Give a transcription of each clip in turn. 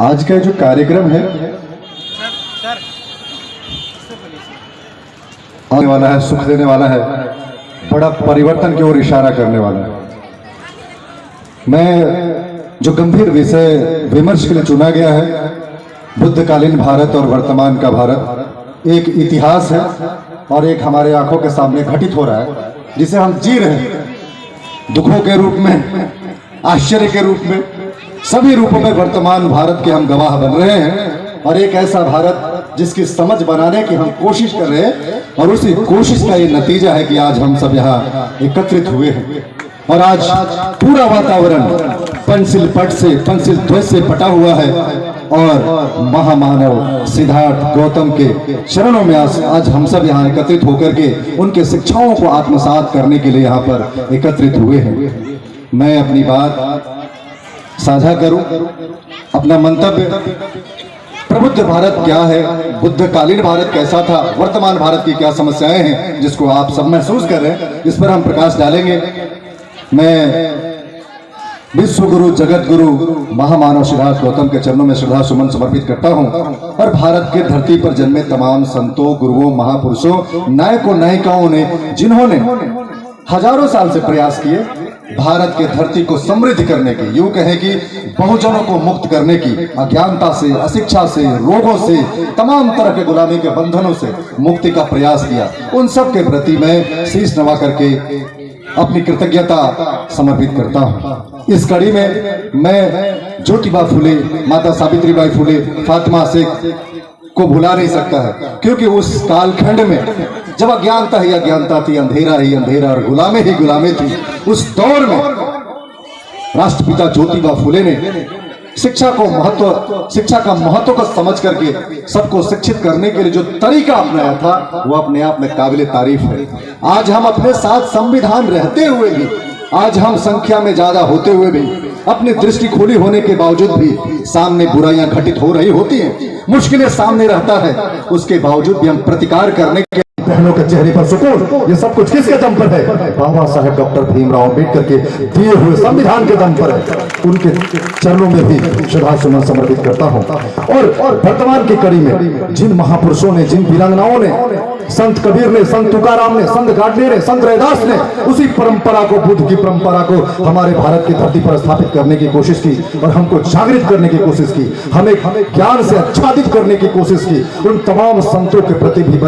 आज का जो कार्यक्रम है आने वाला है, सुख देने वाला है, बड़ा परिवर्तन की ओर इशारा करने वाला है। मैं जो गंभीर विषय विमर्श के लिए चुना गया है, बुद्धकालीन भारत और वर्तमान का भारत एक इतिहास है और एक हमारे आंखों के सामने घटित हो रहा है, जिसे हम जी रहे हैं, दुखों के रूप में, आश्चर्य के रूप में, सभी रूपों में वर्तमान भारत के हम गवाह बन रहे हैं। और एक ऐसा भारत जिसकी समझ बनाने की हम कोशिश कर रहे हैं, और उसी कोशिश का ये नतीजा है कि आज हम सब यहाँ एकत्रित हुए हैं। और आज पूरा वातावरण पंचिल पट से, पंचिल ध्वज से पटा हुआ है और महामानव सिद्धार्थ गौतम के चरणों में आज हम सब यहाँ एकत्रित होकर के उनके शिक्षाओं को आत्मसात करने के लिए यहाँ पर एकत्रित हुए हैं। मैं अपनी बात साझा करूं, अपना मंतव्य, प्रबुद्ध भारत क्या है, बुद्धकालीन भारत कैसा था, वर्तमान भारत की क्या समस्याएं हैं जिसको आप सब महसूस कर रहे हैं, इस पर हम प्रकाश डालेंगे। मैं विश्व गुरु, जगत गुरु, महामानव सिद्धार्थ गौतम के चरणों में श्रद्धा सुमन समर्पित करता हूं और भारत के धरती पर जन्मे तमाम संतों, गुरुओं, महापुरुषों, नायकों, नायिकाओं ने, जिन्होंने हजारों साल से प्रयास किए भारत के धरती को समृद्ध करने की, यूं कहें कि बहुजनों को मुक्त करने की, अज्ञानता से, अशिक्षा से, रोगों से, तमाम तरह के गुलामी के बंधनों से मुक्ति का प्रयास किया, उन सब के प्रति मैं शीश नवा करके अपनी कृतज्ञता समर्पित करता हूँ। इस कड़ी में मैं ज्योतिबा फुले, माता सावित्रीबाई फुले, फातिमा शेख को भुला नहीं सकता है, क्योंकि उस कालखंड में जब अज्ञानता ही अज्ञानता थी, अंधेरा ही अंधेरा और गुलामी ही गुलामी थी, उस दौर में राष्ट्रपिता ज्योतिबा फुले ने शिक्षा का महत्व को समझ करके सबको शिक्षित करने के लिए जो तरीका अपनाया था, वो अपने आप में काबिले तारीफ है। आज हम अपने साथ संविधान रहते हुए भी, आज हम संख्या में ज्यादा होते हुए भी, अपनी दृष्टि खुली होने के बावजूद भी सामने बुराइयां घटित हो रही होती हैं, मुश्किलें सामने रहता है, उसके बावजूद भी हम प्रतिकार करने के बहनों के चेहरे पर सुकून, ये सब कुछ किसके दम पर है? बाबा साहेब डॉक्टर भीमराव अम्बेडकर के दिए हुए संविधान के दम पर है। उनके चरणों में भी श्रद्धा सुमन समर्पित करता हूं। और वर्तमान की कड़ी में जिन महापुरुषों ने, जिन वीरांगनाओं ने, संत कबीर ने, संत तुकाराम ने, संत गाडगे ने, संत रैदास ने उसी परंपरा को, बुद्ध की परंपरा को हमारे भारत की धरती पर स्थापित करने की कोशिश की और हमको जागृत करने की कोशिश की, हमें ज्ञान से आच्छादित करने की कोशिश की। उन तमाम संतों के प्रति भी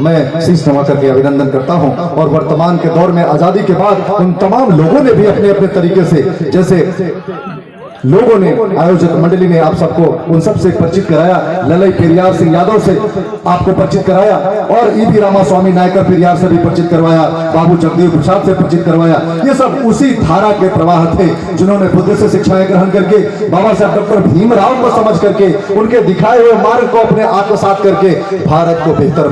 मैं शीश नवा करके अभिनंदन करता हूं। और वर्तमान के दौर में आजादी के बाद उन तमाम लोगों ने भी अपने अपने तरीके से, जैसे लोगों ने, आयोजक मंडली ने आप सबको उन सब से परिचित कराया, ललई पेरियार सिंह यादव से आपको परिचित कराया और ईवी रामास्वामी नायकर पेरियार से भी परिचित करवाया, बाबू जगदेव प्रसाद से परिचित करवाया। ये सब उसी धारा के प्रवाह थे जिन्होंने बुद्ध से शिक्षाएं ग्रहण करके, बाबा साहब डॉक्टर भीमराव को समझ करके, उनके दिखाए हुए मार्ग को अपने आत्मसात करके भारत को बेहतर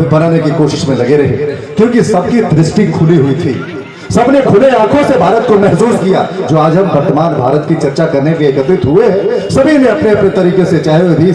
बनाने की कोशिश में लगे रहे, क्योंकि सबकी दृष्टि खुली हुई थी, सबने खुले आंखों से भारत को महसूस किया। जो आज हम वर्तमान भारत की चर्चा करने के एकत्रित हुए, सभी ने अपने अपने तरीके से, चाहे वी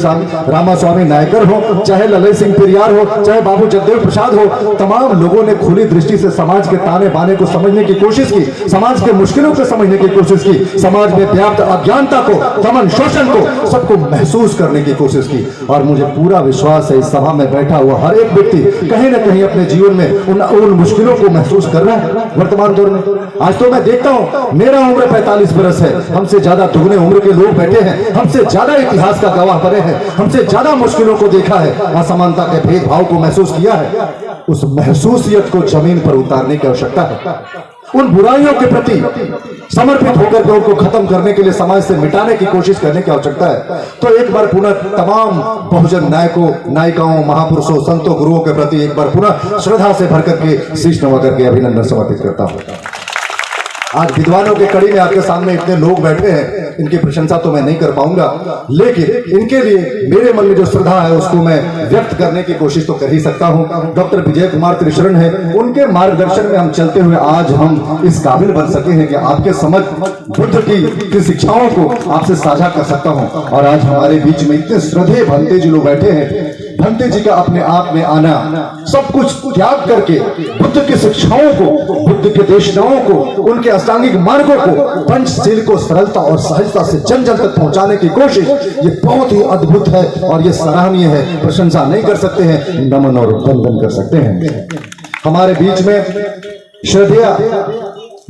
रामास्वामी नायकर हो, चाहे ललई सिंह पेरियार हो, चाहे बाबू जगदेव प्रसाद हो, तमाम लोगों ने खुली दृष्टि से समाज के ताने बाने को समझने की कोशिश की, समाज के मुश्किलों को समझने की कोशिश की, समाज में व्याप्त अज्ञानता को, दमन शोषण को, सबको महसूस करने की कोशिश की। और मुझे पूरा विश्वास है इस सभा में बैठा हुआ हर एक व्यक्ति कहीं ना कहीं अपने जीवन में उन मुश्किलों को महसूस कर रहा है। वर्तमान दौर में आज तो मैं देखता हूं, मेरा उम्र 45 बरस है, हमसे ज्यादा दुगने उम्र के लोग बैठे हैं, हमसे ज्यादा इतिहास का गवाह बने हैं, हमसे ज्यादा मुश्किलों को देखा है, असमानता के भेदभाव को महसूस किया है। उस महसूसियत को जमीन पर उतारने की आवश्यकता है। उन बुराइयों के प्रति समर्पित होकर के उनको खत्म करने के लिए, समाज से मिटाने की कोशिश करने की आवश्यकता है। तो एक बार पुनः तमाम बहुजन नायकों, नायिकाओं, महापुरुषों, संतों, गुरुओं के प्रति एक बार पुनः श्रद्धा से भर करके शीश नवा करके अभिनंदन समर्पित करता हूं। आज विद्वानों के कड़ी में आपके सामने इतने लोग बैठे हैं, इनकी प्रशंसा तो मैं नहीं कर पाऊंगा, लेकिन इनके लिए मेरे मन में जो श्रद्धा है उसको मैं व्यक्त करने की कोशिश तो कर ही सकता हूं। डॉक्टर विजय कुमार त्रिशरण है, उनके मार्गदर्शन में हम चलते हुए आज हम इस काबिल बन सके हैं कि आपके समझ बुद्ध की शिक्षाओं को आपसे साझा कर सकता हूं। और आज हमारे बीच में इतने श्रद्धेय भंते जो लोग बैठे हैं, भंते जी का अपने आप में आना, सब कुछ त्याग करके बुद्ध की शिक्षाओं को, बुद्ध के देशनाओं को, उनके अष्टांगिक मार्गों को, पंचशील को सरलता और सहजता से जन जन तक पहुंचाने की कोशिश, ये बहुत ही अद्भुत है और ये सराहनीय है। प्रशंसा नहीं कर सकते हैं, नमन और वंदन कर सकते हैं। हमारे बीच में श्रद्धेया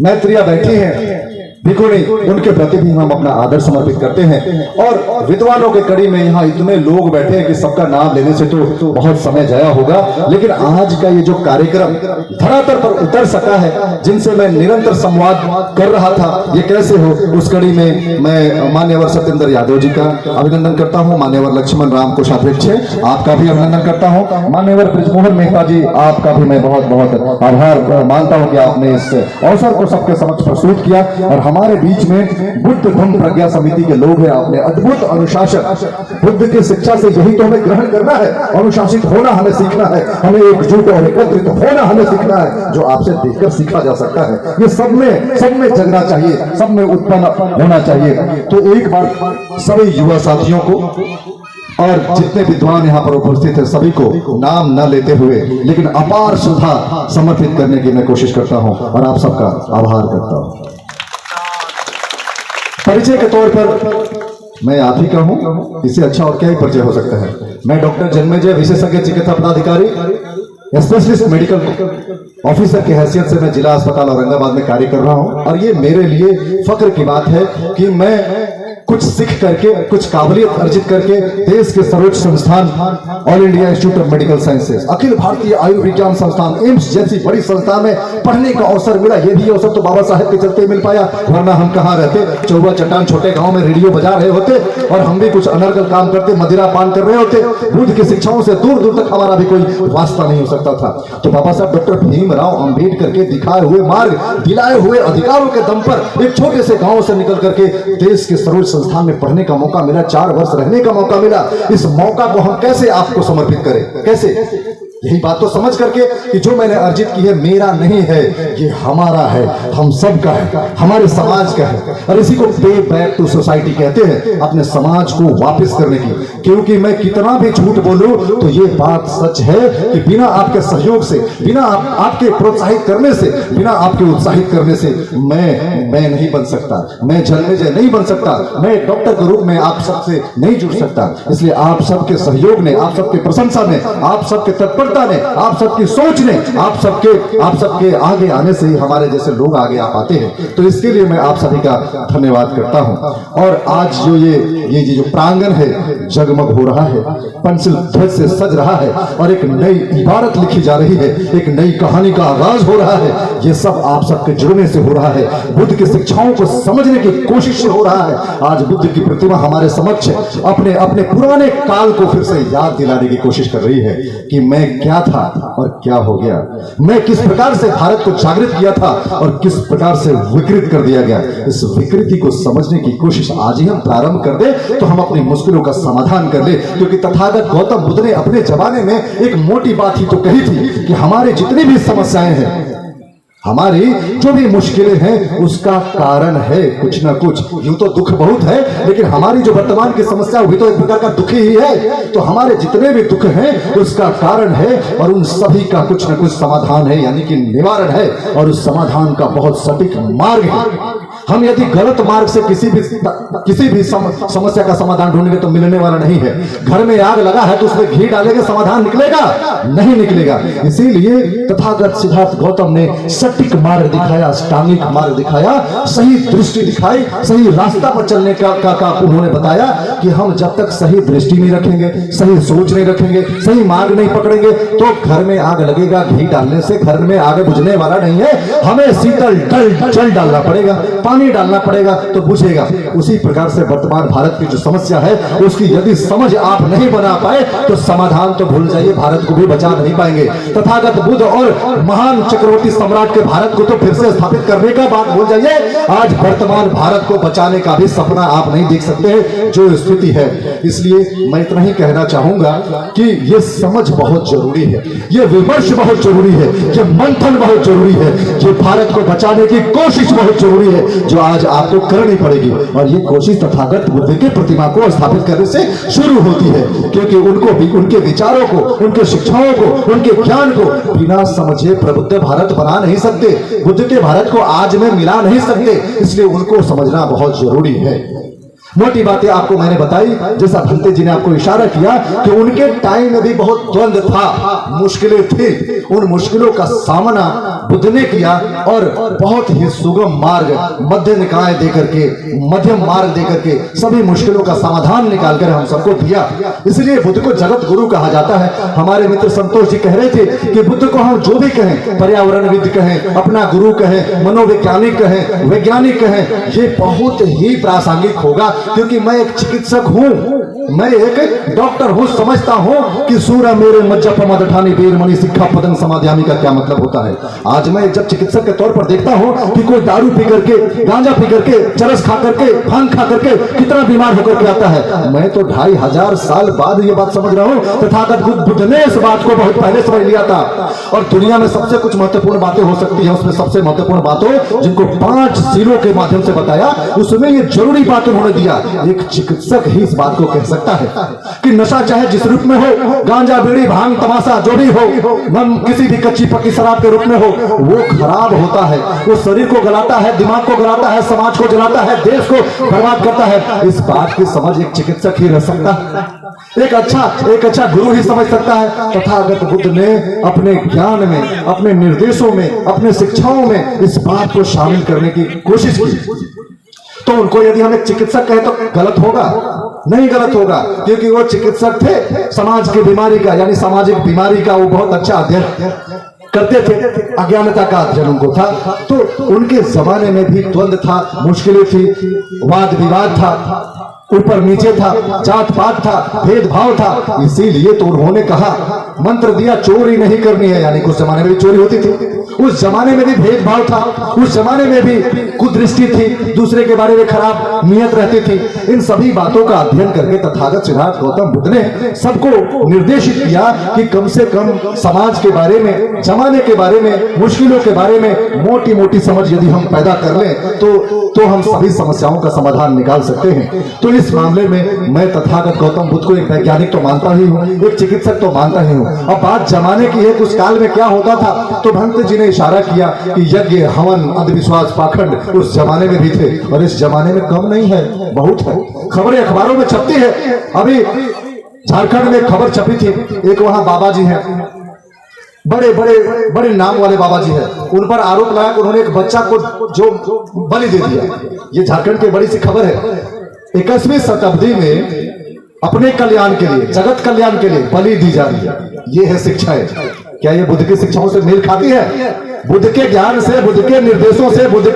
मैत्रिया बैठी हैं, भिखुनी, उनके प्रति भी हम अपना आदर समर्पित करते हैं। और विद्वानों के कड़ी में यहाँ इतने लोग बैठे हैं कि सबका नाम लेने से तो बहुत समय जाया होगा, लेकिन आज का ये जो कार्यक्रम धरातल पर उतर सका है, जिनसे मैं निरंतर संवाद कर रहा था, ये कैसे हो, उस कड़ी में मैं मान्यवर सत्येंद्र यादव जी का अभिनंदन करता हूँ, मान्यवर लक्ष्मण राम कोषाध्यक्ष आपका भी अभिनंदन करता हूँ, मान्यवर बृजमोहन मेहता जी आपका भी मैं बहुत बहुत आभार मानता हूँ कि आपने इस अवसर को सबके समक्ष प्रस्तुत किया। और हमारे बीच में बुद्ध धम्म प्रज्ञा समिति के लोग हैं, आपने अद्भुत अनुशासन, बुद्ध की शिक्षा से यही तो हमें ग्रहण करना है, अनुशासित होना हमें सीखना है, हमें एकजुट और एकत्रित होना हमें सीखना है, जो आपसे देखकर सीखा जा सकता है। ये सब में जगना चाहिए, सब में उत्पन्न होना चाहिए। तो एक बार सभी युवा साथियों को और जितने विद्वान यहाँ पर उपस्थित हैं सभी को नाम न लेते हुए लेकिन अपार सुधा समर्पित करने की मैं कोशिश करता हूँ और आप सबका आभार करता हूँ। परिचय के तौर पर मैं आप ही का हूं, इससे अच्छा और क्या ही परिचय हो सकता है। मैं डॉक्टर जन्मेजय विशेषज्ञ चिकित्सा पदाधिकारी स्पेशलिस्ट मेडिकल ऑफिसर की हैसियत से मैं जिला अस्पताल औरंगाबाद में कार्य कर रहा हूं। और ये मेरे लिए फख्र की बात है कि मैं कुछ सीख करके, कुछ काबिलियत अर्जित करके देश के सर्वोच्च संस्थान All India Institute of Medical Sciences, अखिल भारतीय आयुर्विज्ञान संस्थान एम्स जैसी बड़ी संस्था में पढ़ने का अवसर मिला। ये भी अवसर तो बाबा साहेब के चलते मिल पाया, वरना हम कहाँ रहते, चौबा चट्टान छोटे गांव में रेडियो बजा रहे होते और हम भी कुछ अनर्गल काम करते, मदिरा पान कर रहे होते। बुद्ध की शिक्षाओं से दूर दूर तक हमारा भी कोई वास्ता नहीं हो सकता था। तो बाबा साहब डॉक्टर भीमराव अंबेडकर के दिखाए हुए मार्ग, दिलाए हुए अधिकारों के दम पर एक छोटे से गांव से निकल करके देश के सर्वोच्च संस्थान में पढ़ने का मौका मिला, 4 वर्ष रहने का मौका मिला। इस मौका को हम कैसे आपको समर्पित करें, कैसे? यही बात तो समझ करके कि जो मैंने अर्जित की है मेरा नहीं है, ये हमारा है, हम सब का है, हमारे समाज का है। और इसी को पे बैक टू सोसाइटी कहते हैं, अपने समाज को वापस करने की। क्योंकि मैं कितना भी झूठ बोलूं तो ये बात सच है कि बिना आपके सहयोग से, बिना आपके प्रोत्साहित करने से, बिना आपके उत्साहित करने से मैं नहीं बन सकता, मैं जन्मेजय नहीं बन सकता, मैं डॉक्टर के रूप में आप सबसे नहीं जुड़ सकता। इसलिए आप सबके सहयोग ने, आप सबके प्रशंसा ने, आप सबके तत्पर ने, आप सबकी सोच ने, आप सबके आगे आने से ही हमारे जैसे लोग आगे आ पाते हैं। तो इसके लिए मैं आप सभी का धन्यवाद करता हूं। और आज जो ये जो प्रांगण है जगमग हो रहा है, पेंसिल ध्वज से सज रहा है और एक नई इबारत लिखी जा रही है, एक नई कहानी का आगाज हो रहा है। ये सब आप सबके जुड़ने से हो रहा है, बुद्ध की शिक्षाओं को समझने की कोशिश से हो रहा है। आज बुद्ध की प्रतिमा हमारे समक्ष अपने पुराने काल को फिर से याद दिलाने की कोशिश कर रही है कि मैं क्या था और क्या हो गया, मैं किस प्रकार से भारत को जागृत किया था और किस प्रकार से विकृत कर दिया गया। इस विकृति को समझने की कोशिश आज ही हम प्रारंभ कर दे तो हम अपनी मुश्किलों का समाधान कर ले। क्योंकि तथागत गौतम बुद्ध ने अपने जमाने में एक मोटी बात ही तो कही थी कि हमारी जितनी भी समस्याएं हैं, हमारी जो भी मुश्किलें हैं, उसका कारण है कुछ ना कुछ। यूं तो दुख बहुत है, लेकिन हमारी जो वर्तमान की समस्या भी तो एक प्रकार का दुख ही है। तो हमारे जितने भी दुख हैं उसका कारण है और उन सभी का कुछ ना कुछ समाधान है, यानी कि निवारण है। और उस समाधान का बहुत सटीक मार्ग है। हम यदि गलत मार्ग से किसी भी समस्या का समाधान ढूंढेंगे तो मिलने वाला नहीं है। घर में आग लगा है तो उसमें घी डालेंगे, समाधान निकलेगा? नहीं निकलेगा। इसीलिए तथागत सिद्धार्थ गौतम ने सटीक मार्ग दिखाया, अष्टांगिक मार्ग दिखाया, सही दृष्टि दिखाई, सही रास्ता पर चलने का उन्होंने बताया कि हम जब तक सही दृष्टि नहीं रखेंगे, सही सोच नहीं रखेंगे, सही मार्ग नहीं पकड़ेंगे तो घर में आग लगेगा, घी डालने से घर में आग बुझने वाला नहीं है। हमें शीतल जल डालना पड़ेगा, पानी डालना पड़ेगा तो बुझेगा। उसी प्रकार से वर्तमान भारत की जो समस्या है उसकी यदि समझ आप नहीं बना पाए तो समाधान तो भूल जाइए, भारत को भी बचा नहीं पाएंगे। तथागत बुद्ध और महान चक्रवर्ती सम्राट के भारत को तो फिर से स्थापित करने का बात भूल जाइए। आज वर्तमान भारत को बचाने का भी सपना आप नहीं देख सकते हैं। जो स्थिति है इसलिए मैं इतना ही कहना चाहूंगा कि ये समझ बहुत जरूरी है, ये विमर्श बहुत जरूरी है, ये मंथन बहुत जरूरी है, ये भारत को बचाने की कोशिश बहुत जरूरी है, जो आज आपको करनी पड़ेगी। और ये कोशिश तथागत बुद्ध की प्रतिमा को स्थापित करने से शुरू होती है, क्योंकि उनको भी, उनके विचारों को, उनके शिक्षाओं को, उनके ज्ञान को बिना समझे प्रबुद्ध भारत बना नहीं सकते, बुद्ध के भारत को आज में मिला नहीं सकते, इसलिए उनको समझना बहुत जरूरी है। मोटी बातें आपको मैंने बताई, जैसा भंते जी ने आपको इशारा किया कि उनके टाइम में भी बहुत द्वंद्व था, मुश्किलें थी, उन मुश्किलों का सामना बुद्ध ने किया और बहुत ही सुगम मार्ग, मध्य निकाय देकर के, मध्यम मार्ग देकर के सभी मुश्किलों का समाधान निकालकर हम सबको दिया। इसलिए बुद्ध को जगत गुरु कहा जाता है। हमारे मित्र संतोष जी कह रहे थे कि बुद्ध को हम जो भी कहें, पर्यावरणविद कहें, अपना गुरु कहें, मनोवैज्ञानिक कहें, वैज्ञानिक कहें, ये बहुत ही प्रासंगिक होगा, क्योंकि मैं एक चिकित्सक हूं, मैं एक डॉक्टर हूं, समझता हूं कि सूरा मेरे मज्जा प्रमादठानी वीरमणि शिक्षा पदंग समाध्यामी का क्या मतलब होता है। आज मैं जब चिकित्सक के तौर पर देखता हूं कि कोई दारू पी करके, गांजा पी करके, चरस खा करके, भांग खा करके कितना बीमार होकर के आता है, मैं तो 2500 साल बाद ये बात समझ रहा हूं। तथागत बुद्ध ने इस बात को बहुत पहले समझ लिया था। और दुनिया में सबसे कुछ महत्वपूर्ण बातें हो सकती है, उसमें सबसे महत्वपूर्ण बातों जिनको 5 सीलों के माध्यम से बताया, उसमें ये जरूरी बात उन्होंने दिया। एक चिकित्सक ही इस बात को कह सकता है कि नशा चाहे जिस रूप में हो, गांजा, बीड़ी, भांग, तमाशा जो भी हो, मन किसी भी कच्ची पक्की शराब के रूप में हो, वो खराब होता है, वो शरीर को गलाता है, दिमाग को गलाता है, समाज को जलाता है, देश को बर्बाद करता है। इस बात की समझ एक चिकित्सक ही रह सकता है, एक अच्छा गुरु ही समझ सकता है। तथागत बुद्ध ने अपने ज्ञान में, अपने निर्देशों में, अपने शिक्षाओं में इस बात को शामिल करने की कोशिश की। तो उनको यदि हम एक चिकित्सक कहें तो गलत होगा? नहीं गलत होगा, क्योंकि वो चिकित्सक थे, समाज की बीमारी का, यानी सामाजिक बीमारी का वो बहुत अच्छा अध्ययन करते थे, अज्ञानता का अध्ययन उनको था। तो उनके जमाने में भी द्वंद्व था, मुश्किलें थी, वाद विवाद था, ऊपर नीचे था, जात पात था, भेदभाव था। इसीलिए तो उन्होंने कहा, मंत्र दिया चोरी नहीं करनी है, यानी कुछ जमाने में भी चोरी होती थी, उस जमाने में भी भेदभाव था, उस जमाने में भी कुदृष्टि थी, दूसरे के बारे में खराब नियत रहती थी। इन सभी बातों का अध्ययन करके तथागत सिद्धार्थ गौतम बुद्ध ने सबको निर्देशित किया कि कम से कम समाज के बारे में, जमाने के बारे में, मुश्किलों के बारे में मोटी मोटी समझ यदि हम पैदा कर लें तो हम सभी समस्याओं का समाधान निकाल सकते हैं। तो इस मामले में मैं तथागत गौतम बुद्ध को एक वैज्ञानिक तो मानता ही हूँ, एक चिकित्सक तो मानता ही हूँ। अब बात जमाने की है, उस काल में क्या होता था, तो भंत जी ने इशारा किया कि यज्ञ, हवन, अंधविश्वास, पाखंड उस जमाने में भी थे, और इस जमाने में कम नहीं है, बहुत है। खबरें अखबारों में छपती है। अभी झारखंड में खबर छपी थी, एक वहां बाबा जी हैं, बड़े नाम वाले बाबा जी हैं, उन पर आरोप लगा कि उन्होंने एक बच्चा को जो बलि दे दिया। ये झारखंड की बड़ी सी खबर है। 21वीं शताब्दी में अपने कल्याण के लिए, जगत कल्याण के लिए बलि दी जा रही है। ये है शिक्षाएं। क्या ये बुद्ध की शिक्षाओं से मेल खाती है? बुद्ध के ज्ञान से, बुद्ध के निर्देशों से, बुद्ध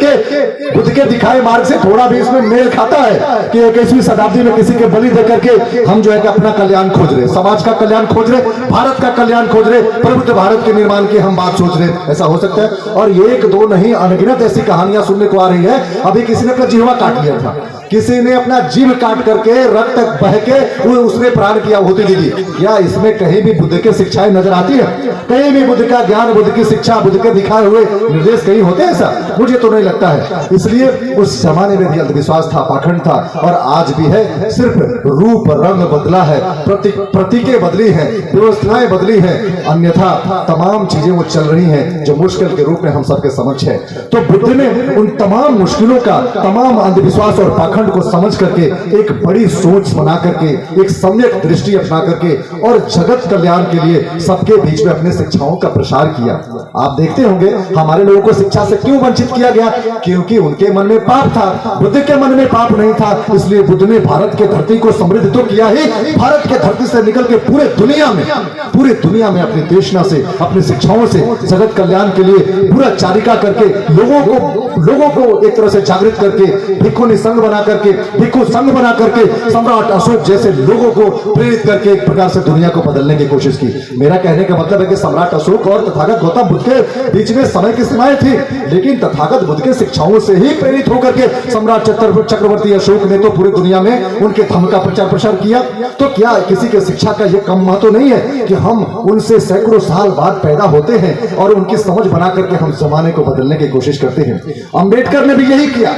के दिखाए मार्ग से थोड़ा भी इसमें मेल खाता है कि 21वीं शताब्दी में किसी के बलि देकर के हम जो है कि अपना कल्याण खोज रहे, समाज का कल्याण खोज रहे, भारत का कल्याण खोज रहे, प्रबुद्ध भारत के निर्माण की हम बात सोच रहे? ऐसा हो सकता है? और एक दो नहीं, अनगिनत ऐसी कहानियां सुनने को आ रही है। अभी किसी ने अपना जीवा काट लिया था, किसी ने अपना जीव काट करके रक्त बह के उसने प्राण किया होती दीदी। क्या इसमें कहीं भी बुद्ध की शिक्षाएं नजर आती है? कहीं भी बुद्ध का ज्ञान, बुद्ध की शिक्षा, बुद्ध के दिखाए हुए निर्देश कहीं होते हैं? ऐसा मुझे तो नहीं लगता है। इसलिए उस जमाने में भी अंधविश्वास था, पाखंड था, और आज भी है। सिर्फ रूप रंग बदला है, प्रतीकें बदली हैं, व्यवस्थाएं बदली हैं, अन्यथा तमाम चीजें वो चल रही हैं जो मुश्किल के रूप में हम सबके समक्ष है। तो बुद्ध ने उन तमाम मुश्किलों का, तमाम अंधविश्वास और पाखंड को समझ करके एक बड़ी सोच बना करके, एक सम्यक दृष्टि अपना करके और जगत कल्याण के लिए सबके बीच में अपने शिक्षाओं का प्रसार किया। आप देखते होंगे हमारे लोगों को शिक्षा से क्यों वंचित किया गया? क्योंकि उनके मन में पाप था, बुद्ध के मन में पाप नहीं था। इसलिए बुद्ध ने भारत के धरती को समृद्ध तो किया ही, भारत के धरती से निकल के पूरे दुनिया में अपनी देशना से, अपनी शिक्षाओं से जगत कल्याण के लिए पूरा चारिका करके लोगों को एक तरह से जागृत करके भिक्खु निसंग बना करके, भिक्षु संघ बना करके सम्राट अशोक जैसे लोगों को प्रेरित करके एक प्रकार से दुनिया को बदलने की कोशिश की। मेरा कहने का मतलब है कि सम्राट अशोक और तथागत गौतम बुद्ध के बीच में समय की सीमाएं थी, लेकिन तथागत बुद्ध के शिक्षाओं से ही प्रेरित होकर के सम्राट चक्रवर्ती अशोक ने तो पूरी दुनिया में उनके धर्म का प्रचार प्रसार किया। तो क्या किसी के शिक्षा का यह कम महत्व नहीं है कि हम उनसे सैकड़ों साल बाद पैदा होते हैं और उनकी समझ बना करके हम जमाने को बदलने की कोशिश करते हैं। अम्बेडकर ने भी यही किया।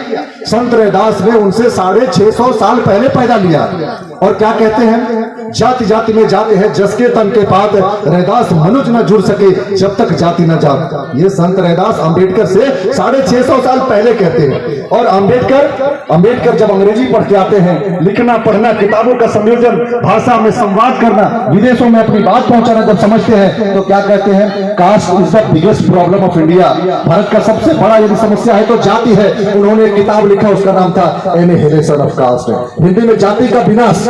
संत रैदास ने उनसे 650 साल पहले पैदा लिया और क्या कहते हैं, जाति जाति में जाते हैं जसके तन के पात, रैदास मनुज न जुड़ सके जब तक जाति न जात। ये संत रैदास अम्बेडकर से 650 साल पहले कहते हैं। और अम्बेडकर जब अंग्रेजी पढ़ के आते हैं, लिखना पढ़ना, किताबों का संयोजन, भाषा में संवाद करना, विदेशों में अपनी बात पहुंचाना जब समझते हैं तो क्या कहते हैं, caste is the biggest problem of India. Bharat का सबसे बड़ा यदि समस्या है तो जाति है। उन्होंने एक किताब लिखा, उसका नाम था एनिहिलेशन ऑफ कास्ट। हिंदी में जाति का विनाश,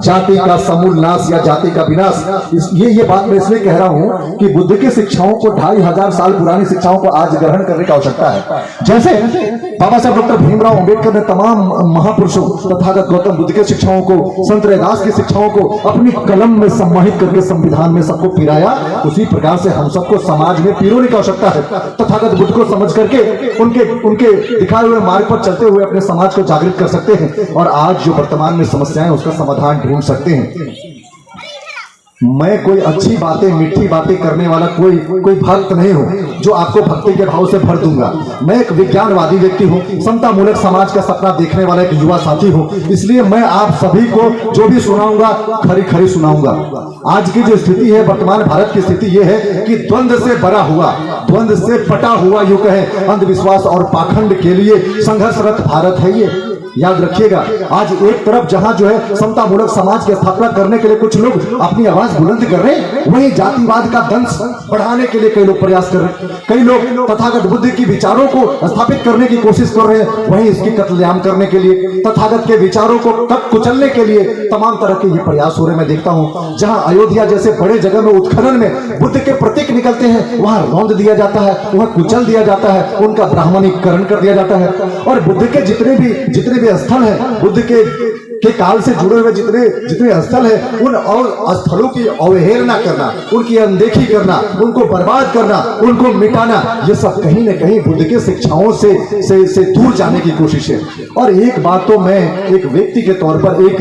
जाति का समूल नाश या जाति का विनाश। ये बात मैं इसलिए कह रहा हूं कि बुद्ध की शिक्षाओं को 2500 साल पुरानी शिक्षाओं को आज ग्रहण करने की आवश्यकता है। जैसे बाबा साहब डॉक्टर भीमराव अंबेडकर ने तमाम महापुरुषों तथागत गौतम बुद्ध के शिक्षाओं को, संत रैदास की शिक्षाओं को अपनी कलम में सम्मानित करके संविधान में सबको पिराया, उसी प्रकार से हम सबको समाज में पिरोने की आवश्यकता है। तथागत बुद्ध को समझ करके उनके दिखाए हुए मार्ग पर चलते हुए अपने समाज को जागृत कर सकते हैं और आज जो वर्तमान में समस्याएं उसका समाधान ढूंढ सकते हैं। मैं कोई अच्छी बातें, मीठी बातें करने वाला कोई भक्त नहीं हूं जो आपको भक्ति के भाव से भर दूंगा। मैं एक विज्ञानवादी व्यक्ति हूं, समता मूलक समाज का सपना देखने वाला एक युवा साथी हूं। इसलिए मैं आप सभी को जो भी सुनाऊंगा खरी खरी सुनाऊंगा। आज की जो स्थिति है, वर्तमान भारत की स्थिति यह है कि द्वंद्व से भरा हुआ, द्वंद्व से पटा हुआ, यूं कहें अंधविश्वास और पाखंड के लिए संघर्षरत भारत है। ये याद रखिएगा। आज एक तरफ जहां जो है समता मूलक समाज की स्थापना करने के लिए कुछ लोग अपनी आवाज बुलंद कर रहे हैं, वहीं जातिवाद का दंश बढ़ाने के लिए कई लोग प्रयास कर रहे हैं। कई लोग तथागत बुद्ध की विचारों को स्थापित करने की कोशिश कर रहे हैं, वहीं इसकी कत्लेआम करने के लिए, तथागत के विचारों को तक कुचलने के लिए तमाम तरह के ये प्रयास हो रहे। मैं देखता हूं जहां अयोध्या जैसे बड़े जगह में उत्खनन में बुद्ध के प्रतीक निकलते हैं, वहां रौंद दिया जाता है, वहां कुचल दिया जाता है, उनका ब्राह्मणीकरण कर दिया जाता है। और बुद्ध के जितने भी स्थल है, बुद्ध के काल से जुड़े हुए जितने स्थल है, उन और स्थलों की अवहेलना करना, उनकी अनदेखी करना, उनको बर्बाद करना, उनको मिटाना, ये सब कहीं न कहीं बुद्ध के शिक्षाओं से दूर जाने की कोशिश है। और एक बात तो मैं एक व्यक्ति के तौर पर, एक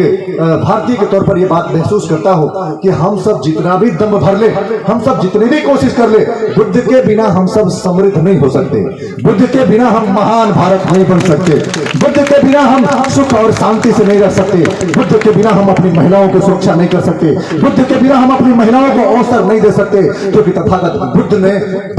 भारतीय के तौर पर यह बात महसूस करता हूं कि हम सब जितना भी दम भर ले, हम सब जितनी भी कोशिश कर ले, बुद्ध के बिना हम सब समृद्ध नहीं हो सकते। बुद्ध के बिना हम महान भारत नहीं बन सकते। बुद्ध के बिना हम सुख और शांति से नहीं रह सकते। बुद्ध के बिना हम अपनी महिलाओं को सुरक्षा नहीं कर सकते। बुद्ध के बिना हम अपनी महिलाओं को अवसर नहीं दे सकते, क्योंकि तथागत बुद्ध ने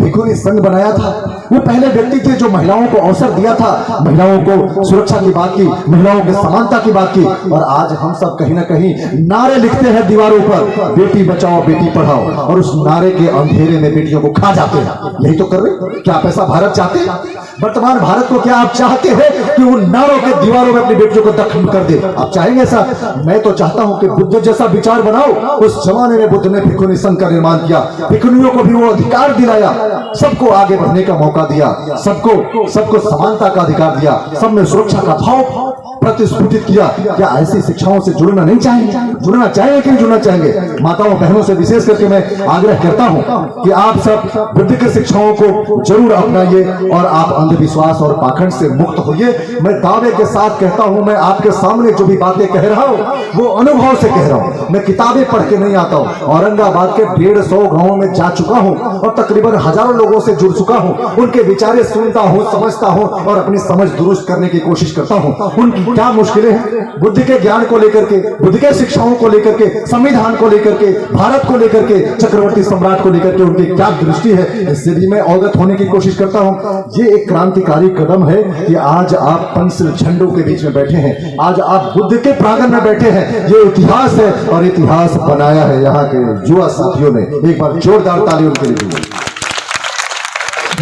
भिखुनी संघ बनाया था। वो पहले व्यक्ति थे जो महिलाओं को अवसर दिया था, महिलाओं को सुरक्षा की बात की, महिलाओं की समानता की बात की। और आज हम सब कहीं ना कहीं नारे लिखते हैं दीवारों पर, बेटी बचाओ बेटी पढ़ाओ, और उस नारे के अंधेरे में बेटियों को खा जाते हैं। यही तो कर रहे। क्या आप ऐसा भारत चाहते हैं? वर्तमान भारत को क्या आप चाहते हैं कि उन नारों के दीवारों में अपनी बेटियों को दखल कर दे? आप चाहेंगे ऐसा? मैं तो चाहता हूं कि बुद्ध जैसा विचार बनाओ। उस जमाने में बुद्ध ने भिखुनी संघ का निर्माण किया, भिखुनियों को भी वो अधिकार दिलाया, सबको आगे बढ़ने का मौका दिया, सबको समानता का अधिकार दिया, सब में सुरक्षा का भाव प्रतिस्फुटित किया। क्या ऐसी शिक्षाओं से जुड़ना नहीं चाहेंगे? जुड़ना चाहेंगे कि नहीं जुड़ना चाहेंगे? माताओं बहनों से विशेष करके मैं आग्रह करता हूं कि आप सब बुद्ध की शिक्षाओं को जरूर अपनाइए और आप अंधविश्वास और पाखंड से मुक्त होइए। मैं दावे के साथ कहता हूं, मैं आपके सामने जो भी बातें कह रहा हूं वो अनुभव से कह रहा हूं। मैं किताबें पढ़ के नहीं आता हूं। औरंगाबाद के 150 गांवों में जा चुका हूं और तकरीबन हजारों लोगों से जुड़ चुका हूं। उनके विचारे सुनता हूं, समझता हूं और अपनी समझ दुरुस्त करने की कोशिश करता हूं। उनकी क्या मुश्किलें हैं बुद्ध के ज्ञान को लेकर के, बुद्ध के शिक्षाओं को लेकर के, संविधान को लेकर के, भारत को लेकर के, चक्रवर्ती सम्राट को लेकर के उनकी क्या दृष्टि है, इससे भी मैं अवगत होने की कोशिश करता हूं। ये एक क्रांतिकारी कदम है कि आज आप पंच झंडों के बीच में बैठे हैं, आज आप बुद्ध के प्रांगण में बैठे हैं। ये इतिहास है और इतिहास बनाया है यहाँ के युवा साथियों ने। एक बार जोरदार ताली उनके लिए।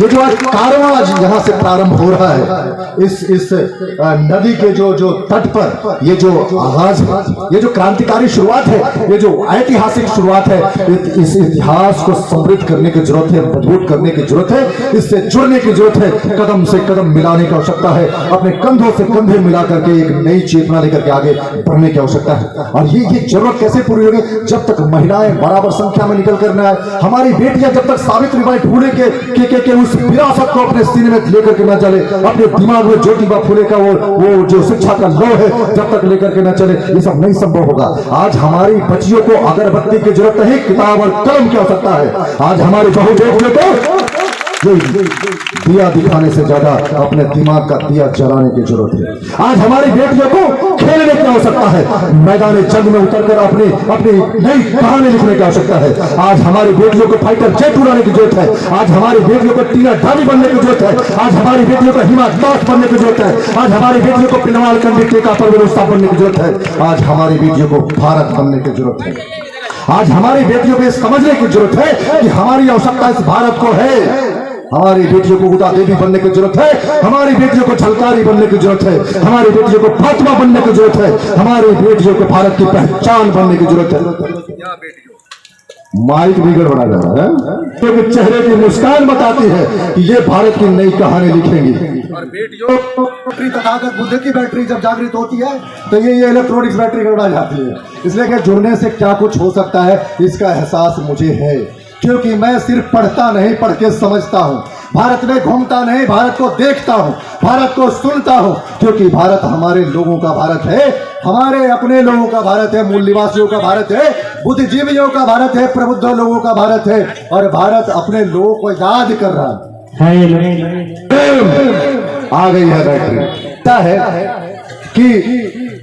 ये जो आज कारवां यहाँ से प्रारंभ हो रहा है, इस नदी के जो तट पर ये जो आगाज है, ये जो क्रांतिकारी शुरुआत है, ये जो ऐतिहासिक शुरुआत है, इस इतिहास को समृद्ध करने की जरूरत है, मजबूत करने की जरूरत है, इससे जुड़ने की जरूरत है, कदम से कदम मिलाने की आवश्यकता है, अपने कंधों से कंधे मिला करके एक नई चेतना लेकर के आगे बढ़ने की आवश्यकता है। और ये जरूरत कैसे पूरी होगी? जब तक महिलाएं बराबर संख्या में निकल कर न आए, हमारी बेटियां जब तक सावित्रीबाई फुले के उस विरासत को अपने सीने में लेकर के न चले, अपने दिमाग में ज्योतिबा फुले का वो जो शिक्षा का लौ है जब तक लेकर के न चले, ये सब नहीं संभव होगा। आज हमारी बच्चियों को अगरबत्ती की जरूरत नहीं, किताब और कलम की आवश्यकता है। आज हमारी बहू बेटियों को दिया दिखाने से ज्यादा अपने दिमाग का दिया जलाने की जरूरत है। आज हमारी बेटियों को खेलने की आवश्यकता है, मैदान जंग में उतरकर अपनी नई कहानी लिखने की आवश्यकता है। आज हमारी बेटियों को फाइटर जेट उड़ाने की जरूरत है। आज हमारी बेटियों को टीना ढाबी बनने की जरूरत है। आज हमारी बेटियों को हिमा दास बनने की जरूरत है। आज हमारी बेटियों को पिलवाल कंडी का परवरुस्ता बनने की जरूरत है। आज हमारी बेटियों को भारत बनने की जरूरत है। आज हमारी बेटियों को समझने की जरूरत है कि हमारी आवश्यकता इस भारत को है। हमारी बेटियों को उदा देवी बनने की जरूरत है, हमारी बेटियों को झलकारी बनने की जरूरत है, हमारी बेटियों को फातिमा बनने की जरूरत है, हमारी बेटियों को भारत की पहचान बनने की जरूरत है। माइक भी गड़बड़ा जा रहा है, क्योंकि चेहरे की मुस्कान बताती है कि ये भारत की नई कहानी लिखेंगी। और बेटियों तथागत बुद्ध की बैटरी जब जागृत होती है तो ये इलेक्ट्रॉनिक्स बैटरी गड़बड़ा जाती है। इसलिए कि जुड़ने से क्या कुछ हो सकता है इसका एहसास मुझे है, क्योंकि मैं सिर्फ पढ़ता नहीं, पढ़ के समझता हूँ। भारत में घूमता नहीं, भारत को देखता हूँ, भारत को सुनता हूँ, क्योंकि भारत हमारे लोगों का भारत है, हमारे अपने लोगों का भारत है, मूल निवासियों का भारत है, बुद्धिजीवियों का भारत है, प्रबुद्ध लोगों का भारत है। और भारत अपने लोगों को याद कर रहा है। आ गई है बैटरी है कि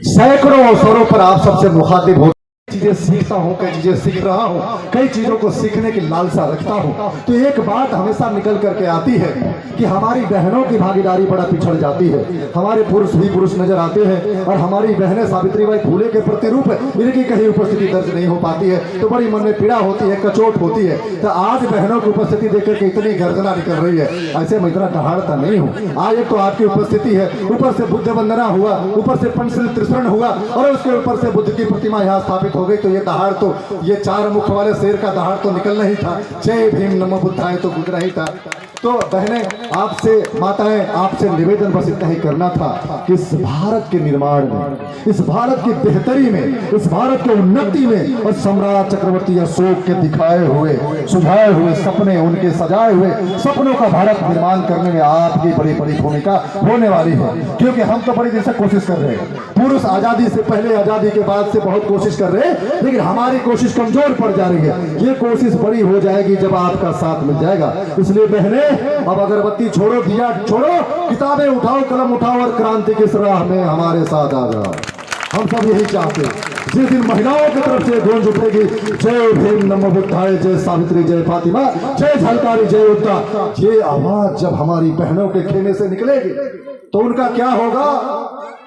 सैकड़ों अवसरों पर आप सबसे मुखातिब हो, चीजें सीखता हूँ, कई चीजें सीख रहा हूँ, कई चीजों को सीखने की लालसा रखता हूँ। तो एक बात हमेशा निकल करके आती है कि हमारी बहनों की भागीदारी बड़ा पिछड़ जाती है। हमारे पुरुष ही पुरुष नजर आते हैं और हमारी बहनें सावित्रीबाई फुले के प्रतिरूप इनकी कहीं उपस्थिति दर्ज नहीं हो पाती है, तो बड़ी मन में पीड़ा होती है, कचोट होती है। तो आज बहनों की उपस्थिति देख करके इतनी गर्जना निकल रही है, ऐसे मैं इतना दहाड़ता नहीं हूँ। आज एक तो आपकी उपस्थिति है, ऊपर से बुद्ध वंदना हुआ, ऊपर से पंचशील त्रिशरण हुआ और उसके ऊपर से बुद्ध की प्रतिमा यहाँ स्थापित हो गई। तो ये दहाड़, तो ये चार मुख वाले शेर का दहाड़ तो निकलना ही था। जय भीम नमो बुद्धाय तो गुजरा ही था। तो बहनें, आपसे, माताएं, आपसे निवेदन बस इतना ही करना था कि इस भारत के निर्माण में, इस भारत की बेहतरी में, इस भारत के उन्नति में और सम्राट चक्रवर्ती अशोक के दिखाए हुए, सुझाए हुए सपने, उनके सजाए हुए सपनों का भारत निर्माण करने में आपकी बड़ी बड़ी भूमिका होने वाली है। क्योंकि हम तो बड़ी दिन से कोशिश कर रहे हैं, पुरुष आजादी से पहले, आजादी के बाद से बहुत कोशिश कर रहे हैं, लेकिन हमारी कोशिश कमजोर पड़ जा रही है। ये कोशिश बड़ी हो जाएगी जब आपका साथ मिल जाएगा। इसलिए बहने, अब अगरबत्ती छोड़ो, दिया छोड़ो, किताबें उठाओ, कलम उठाओ और क्रांति की राह में हमारे साथ आ जाओ। हम सब यही चाहते हैं। जिस दिन महिलाओं की तरफ से गूंज उठेगी, जय भीम नमो बुद्धाय, जय सावित्री, जय फातिमा, जय झलकारी, जय उद्दा, ये आवाज जब हमारी बहनों के खेमे से निकलेगी तो उनका क्या होगा?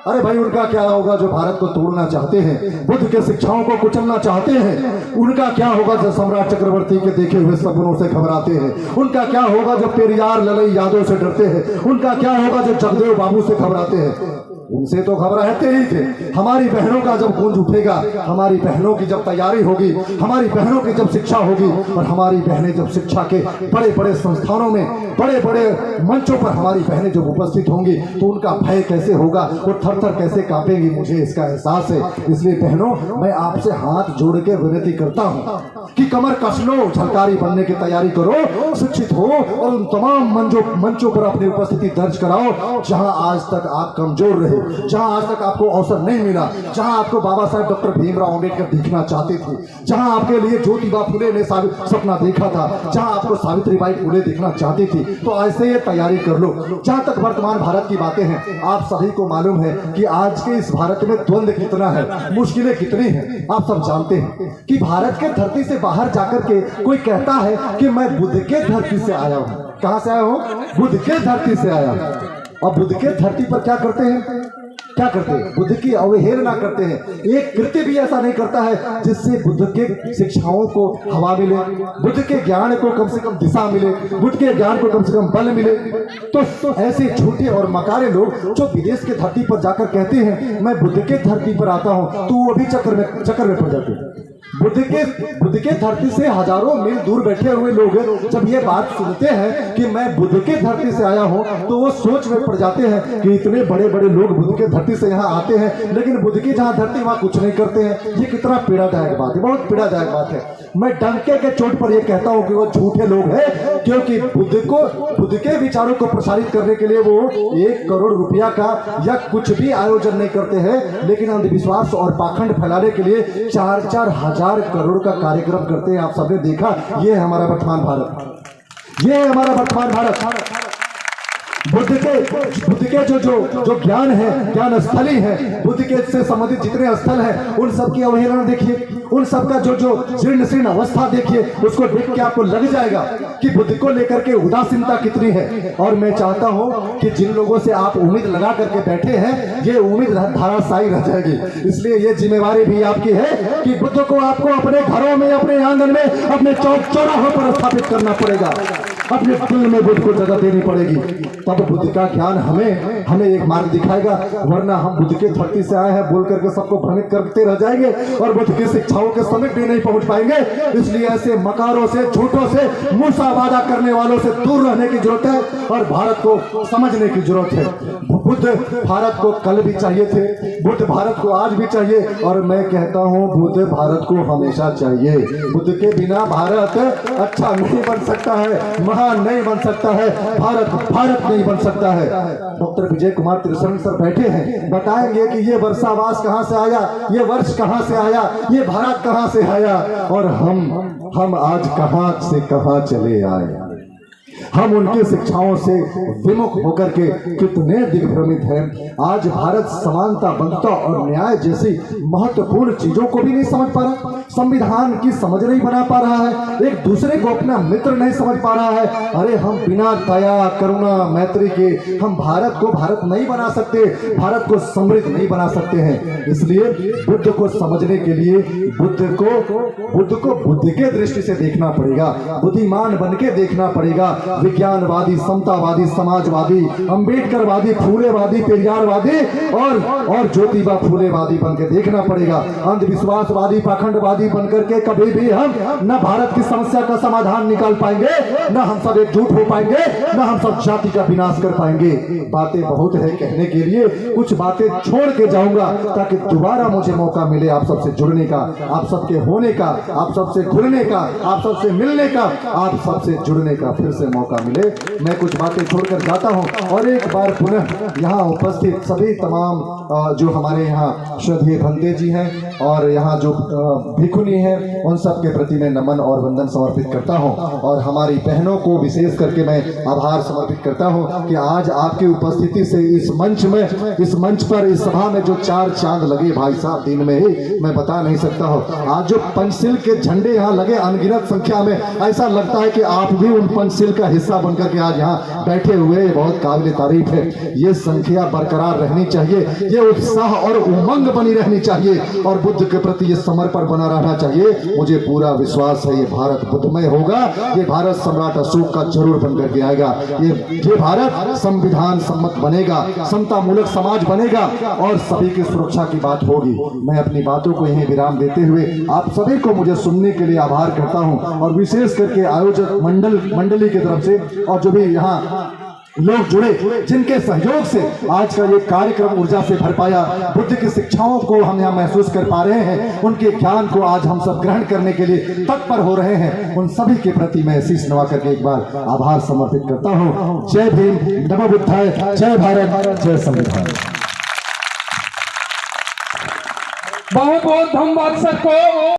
अरे भाई, उनका क्या होगा जो भारत को तोड़ना चाहते हैं, बुद्ध के शिक्षाओं को कुचलना चाहते हैं? उनका क्या होगा जो सम्राट चक्रवर्ती के देखे हुए सपनों से घबराते हैं? उनका क्या होगा जो पेरियार ललई यादों से डरते हैं? उनका क्या होगा जो जगदेव बाबू से घबराते हैं? उनसे तो घबराते ही थे। हमारी बहनों का जब गूंज उठेगा, हमारी बहनों की जब तैयारी होगी, हमारी बहनों की जब शिक्षा होगी और हमारी बहनें जब शिक्षा के बड़े बड़े संस्थानों में, बड़े बड़े मंचों पर हमारी बहनें जब उपस्थित होंगी तो उनका भय कैसे होगा, वो थर थर कैसे कांपेंगी, मुझे इसका एहसास है। इसलिए बहनों, मैं आपसे हाथ जोड़ के विनती करता हूँ कि कमर कस लो, झलकारी बनने की तैयारी करो, शिक्षित हो और उन तमाम मंचों पर अपनी उपस्थिति दर्ज कराओ जहां आज तक आप कमजोर रहे, जहां आज तक आपको अवसर नहीं मिला, जहां आपको बाबा साहब डॉक्टर भीमराव अंबेडकर दिखना चाहते थे, जहां आपके लिए ज्योतिबा फुले ने सपना देखा था, जहां आपको सावित्रीबाई फुले दिखना चाहती थी। तो ऐसे ये तैयारी कर लो। जहां तक वर्तमान भारत की बातें हैं, आप सभी को मालूम है कि आज के इस भारत में द्वंद्व कितना है, मुश्किलें कितनी हैं। आप सब जानते हैं कि भारत के धरती से बाहर जाकर के कोई कहता है कि मैं बुद्ध के धरती से आया हूं। कहां से आया हूं? बुद्ध के धरती से आया हूं। और बुद्ध के धरती पर क्या करते हैं? क्या करते हैं, बुद्ध की अवहेलना करते हैं। एक कृत्य भी ऐसा नहीं करता है जिससे बुद्ध के शिक्षाओं को हवा मिले, बुद्ध के ज्ञान को कम से कम दिशा मिले, बुद्ध के ज्ञान को कम से कम बल मिले। तो ऐसे झूठे और मकारे लोग जो विदेश के धरती पर जाकर कहते हैं मैं बुद्ध के धरती पर आता हूं, तो वो भी चक्कर में पड़ जाते हैं। बुद्ध के धरती से हजारों मील दूर बैठे हुए लोग जब ये बात सुनते हैं कि मैं बुद्ध के धरती से आया हूं, तो वो सोच में पड़ जाते हैं कि इतने बड़े बड़े लोग बुद्ध के धरती से यहाँ आते हैं, लेकिन बुद्ध की जहाँ धरती वहाँ कुछ नहीं करते हैं। ये कितना पीड़ादायक बात है, बहुत पीड़ादायक बात है। मैं डंके के चोट पर यह कहता हूँ कि वो झूठे लोग हैं, क्योंकि बुद्ध के विचारों को प्रसारित करने के लिए वो 1 करोड़ रुपया का या कुछ भी आयोजन नहीं करते हैं, लेकिन अंधविश्वास और पाखंड फैलाने के लिए 4-4 हजार करोड़ का कार्यक्रम करते हैं। आप सबने देखा, ये है हमारा वर्तमान भारत, ये है हमारा वर्तमान भारत। बुद्ध के जो ज्ञान है, ज्ञान स्थली है, बुद्ध के से संबंधित जितने स्थल हैं उन सब की अवहेलना देखिए, उन सब का जो जीर्ण अवस्था देखिए, उसको देख के आपको लग जाएगा कि बुद्ध को लेकर के उदासीनता कितनी है। और मैं चाहता हूं कि जिन लोगों से आप उम्मीद लगा करके बैठे हैं, ये उम्मीद धराशायी रह जाएगी। इसलिए ये जिम्मेवारी भी आपकी है कि बुद्ध को आपको अपने घरों में, अपने आंगन में, अपने चौक चौराहों पर स्थापित करना पड़ेगा, अपने दिल में बुद्ध को जगह देनी पड़ेगी। तब बुद्ध का ज्ञान हमें एक मार्ग दिखाएगा, वरना हम बुद्ध के धरती से आए हैं बोल करके सबको भ्रमित करते रह जाएंगे और बुद्ध की शिक्षाओं के समीप भी नहीं पहुंच पाएंगे। इसलिए ऐसे मकारों से, झूठों से, मूसा वादा करने वालों से दूर रहने की जरूरत है और भारत को समझने की जरूरत है। बुद्ध भारत को कल भी चाहिए थे, बुद्ध भारत को आज भी चाहिए, और मैं कहता हूं बुद्ध भारत को हमेशा चाहिए। बुद्ध के बिना भारत अच्छा नहीं बन सकता है, महान नहीं बन सकता है, भारत नहीं बन सकता है। डॉक्टर विजय कुमार त्रिशरण सर बैठे हैं, बताएंगे कि ये वर्षावास कहां से आया, ये वर्ष कहां से आया, ये भारत कहां से आया, और हम आज कहां से कहां चले आए। हम उनके शिक्षाओं से विमुख होकर के कितने दिग्भ्रमित हैं। आज भारत समानता, बंधुता और न्याय जैसी महत्वपूर्ण चीजों को भी नहीं समझ पा रहा, संविधान की समझ नहीं बना पा रहा है, एक दूसरे को अपना मित्र नहीं समझ पा रहा है। अरे हम बिना दया, करुणा, मैत्री के हम भारत को भारत नहीं बना सकते, भारत को समृद्ध नहीं बना सकते हैं। इसलिए बुद्ध को समझने के लिए बुद्ध को बुद्ध के दृष्टि से देखना पड़ेगा, बुद्धिमान बन के देखना पड़ेगा। विज्ञानवादी, समतावादी, समाजवादी, अंबेडकरवादी, फूलेवादी, पेरियारवादी और ज्योतिबा फूलेवादी बनकर देखना पड़ेगा। अंधविश्वासवादी, पाखंडवादी बनकर के कभी भी हम न भारत की समस्या का समाधान निकाल पाएंगे, न हम सब एकजुट हो पाएंगे, न हम सब जाति का विनाश कर पाएंगे। बातें बहुत है कहने के लिए, कुछ बातें छोड़ के जाऊंगा ताकि दोबारा मुझे मौका मिले आप सबसे जुड़ने का, आप सबके होने का, आप सबसे घुलने का, आप सबसे मिलने का, आप सबसे जुड़ने का फिर से मौका मिले। मैं कुछ बातें छोड़कर जाता हूं और एक बार पुनः यहाँ उपस्थित सभी तमाम जो हमारे यहाँ श्रद्धेय भंते जी हैं और यहाँ जो भिखुनी हैं, उन सब के प्रति मैं नमन और वंदन समर्पित करता हूं। और हमारी बहनों को विशेष करके मैं आभार समर्पित करता हूं कि आज आपकी उपस्थिति से इस मंच पर इस सभा में जो 4 चांद लगे भाई साहब, दिन में ही मैं बता नहीं सकता हूं। आज जो पंचशील के झंडे यहाँ लगे अनगिनत संख्या में, ऐसा लगता है कि आप भी उन पंचशील का हिस्सा बनकर के आज यहाँ बैठे हुए, बहुत काबिल तारीफ है। ये संख्या बरकरार रहनी चाहिए, ये उत्साह और उमंग बनी रहनी चाहिए और बुद्ध के प्रति ये समर्पण बना रहना चाहिए। मुझे पूरा विश्वास है ये भारत बुद्धमय होगा, ये भारत सम्राट अशोक का जरूर बनकर के आएगा, ये भारत संविधान सम्मत बनेगा, समता मूलक समाज बनेगा और सभी की सुरक्षा की बात होगी। मैं अपनी बातों को यहीं विराम देते हुए आप सभी को मुझे सुनने के लिए आभार करता हूं और विशेष करके आयोजक मंडली की तरफ से और जो भी यहाँ लोग जुड़े, जिनके सहयोग से आज का ये कार्यक्रम ऊर्जा से भर पाया, बुद्ध की शिक्षाओं को हम यहाँ महसूस कर पा रहे हैं, उनके ज्ञान को आज हम सब ग्रहण करने के लिए तत्पर हो रहे हैं, उन सभी के प्रति मैं शीश नवा करके एक बार आभार समर्पित करता हूँ। जय भीम, नमो बुद्धाय, जय भारत, जय संविधान। बहुत बहुत धन्यवाद सबको।